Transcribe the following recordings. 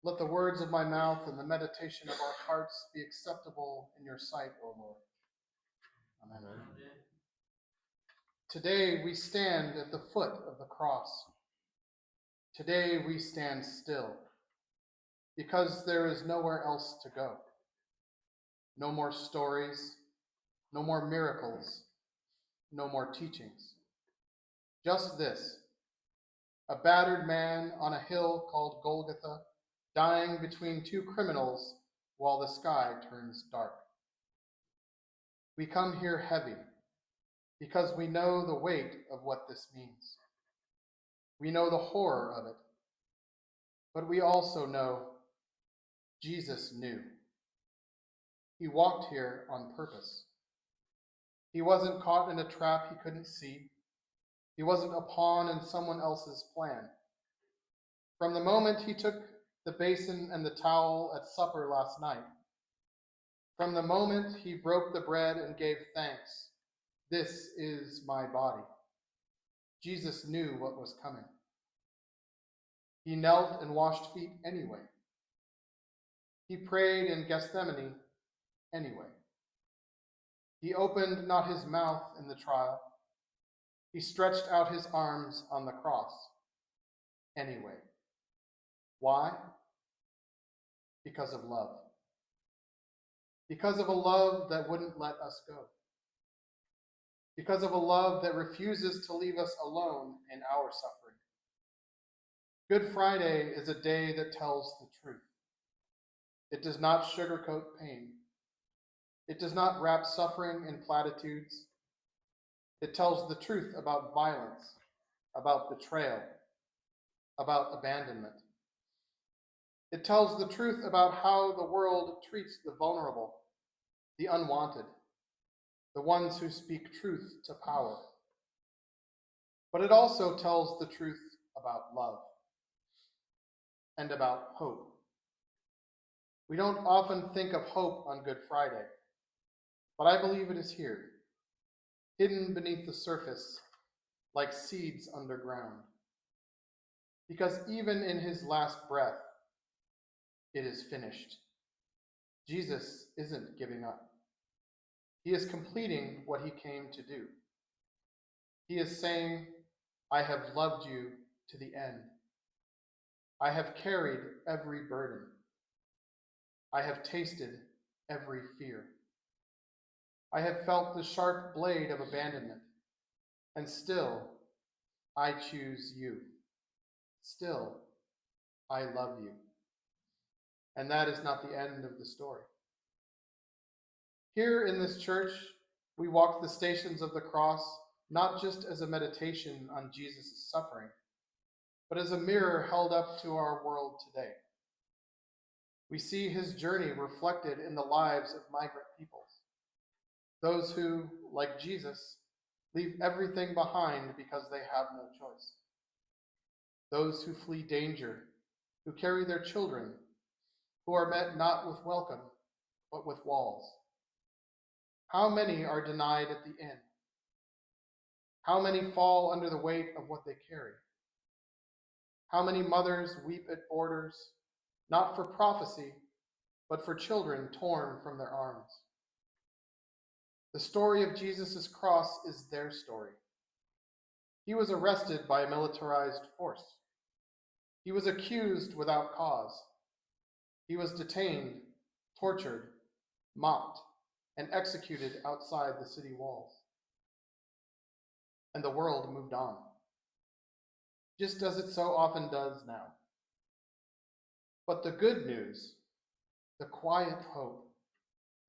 Let the words of my mouth and the meditation of our hearts be acceptable in your sight, O Lord. Amen. Today we stand at the foot of the cross. Today we stand still, because there is nowhere else to go. No more stories, no more miracles, no more teachings. Just this: a battered man on a hill called Golgotha, dying between two criminals while the sky turns dark. We come here heavy because we know the weight of what this means. We know the horror of it, but we also know Jesus knew. He walked here on purpose. He wasn't caught in a trap he couldn't see. He wasn't a pawn in someone else's plan. From the moment he took the basin and the towel at supper last night, from the moment he broke the bread and gave thanks, "This is my body," Jesus knew what was coming. He knelt and washed feet anyway. He prayed in Gethsemane anyway. He opened not his mouth in the trial. He stretched out his arms on the cross anyway. Why? Because of love. Because of a love that wouldn't let us go. Because of a love that refuses to leave us alone in our suffering. Good Friday is a day that tells the truth. It does not sugarcoat pain. It does not wrap suffering in platitudes. It tells the truth about violence, about betrayal, about abandonment. It tells the truth about how the world treats the vulnerable, the unwanted, the ones who speak truth to power. But it also tells the truth about love and about hope. We don't often think of hope on Good Friday, but I believe it is here, hidden beneath the surface like seeds underground. Because even in his last breath, it is finished. Jesus isn't giving up. He is completing what he came to do. He is saying, "I have loved you to the end. I have carried every burden. I have tasted every fear. I have felt the sharp blade of abandonment, and still I choose you. Still I love you." And that is not the end of the story. Here in this church, we walk the stations of the cross not just as a meditation on Jesus' suffering, but as a mirror held up to our world today. We see his journey reflected in the lives of migrant peoples, those who, like Jesus, leave everything behind because they have no choice. Those who flee danger, who carry their children, who are met not with welcome, but with walls. How many are denied at the inn? How many fall under the weight of what they carry? How many mothers weep at borders, not for prophecy, but for children torn from their arms? The story of Jesus' cross is their story. He was arrested by a militarized force. He was accused without cause. He was detained, tortured, mocked, and executed outside the city walls. And the world moved on, just as it so often does now. But the good news, the quiet hope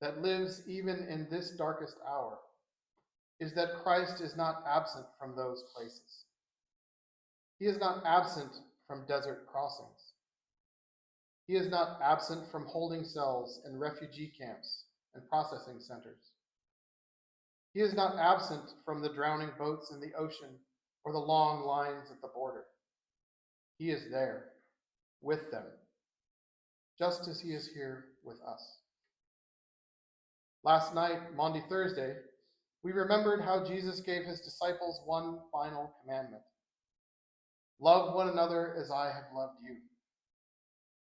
that lives even in this darkest hour, is that Christ is not absent from those places. He is not absent from desert crossings. He is not absent from holding cells in refugee camps and processing centers. He is not absent from the drowning boats in the ocean or the long lines at the border. He is there, with them, just as he is here with us. Last night, Maundy Thursday, we remembered how Jesus gave his disciples one final commandment: love one another as I have loved you.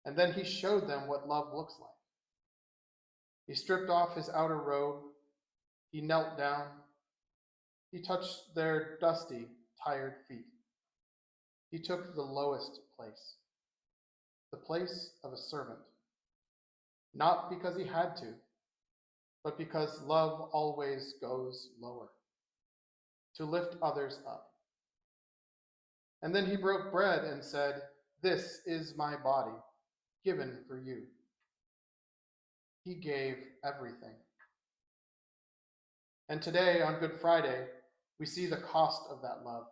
And then he showed them what love looks like. He stripped off his outer robe. He knelt down. He touched their dusty, tired feet. He took the lowest place, the place of a servant, not because he had to, but because love always goes lower, to lift others up. And then he broke bread and said, "This is my body, given for you." He gave everything. And today, on Good Friday, we see the cost of that love.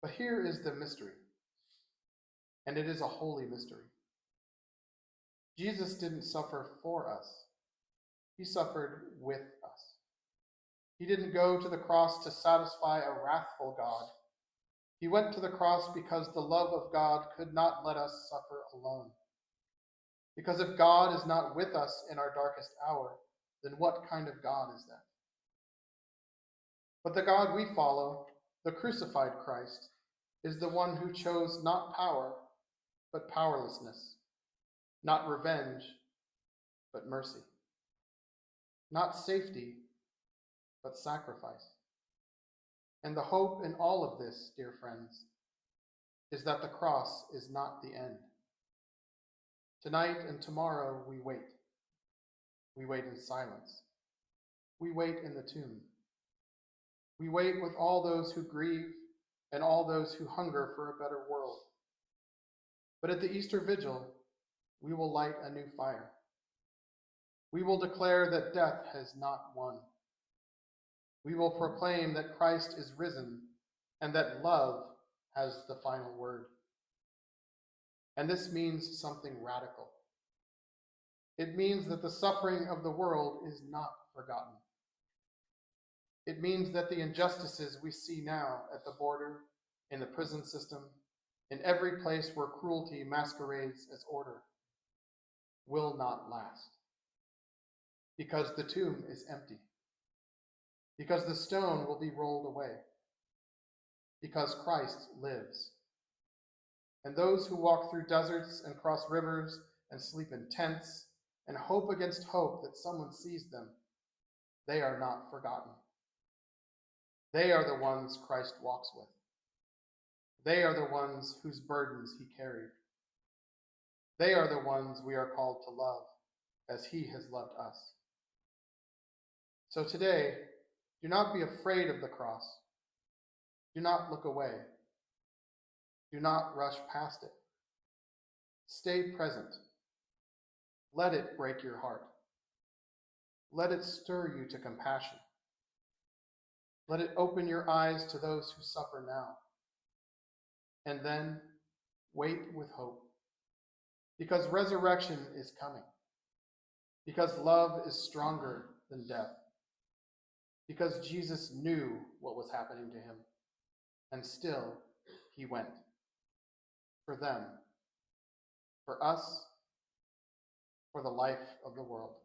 But here is the mystery, and it is a holy mystery. Jesus didn't suffer for us. He suffered with us. He didn't go to the cross to satisfy a wrathful God. He went to the cross because the love of God could not let us suffer alone. Because if God is not with us in our darkest hour, then what kind of God is that? But the God we follow, the crucified Christ, is the one who chose not power, but powerlessness, not revenge, but mercy, not safety, but sacrifice. And the hope in all of this, dear friends, is that the cross is not the end. Tonight and tomorrow we wait. We wait in silence. We wait in the tomb. We wait with all those who grieve and all those who hunger for a better world. But at the Easter Vigil, we will light a new fire. We will declare that death has not won. We will proclaim that Christ is risen and that love has the final word. And this means something radical. It means that the suffering of the world is not forgotten. It means that the injustices we see now at the border, in the prison system, in every place where cruelty masquerades as order, will not last. Because the tomb is empty. Because the stone will be rolled away. Because Christ lives. And those who walk through deserts and cross rivers and sleep in tents and hope against hope that someone sees them, they are not forgotten. They are the ones Christ walks with. They are the ones whose burdens he carried. They are the ones we are called to love as he has loved us. So today, do not be afraid of the cross. Do not look away. Do not rush past it. Stay present. Let it break your heart. Let it stir you to compassion. Let it open your eyes to those who suffer now. And then wait with hope. Because resurrection is coming. Because love is stronger than death. Because Jesus knew what was happening to him. And still he went. For them. For us. For the life of the world.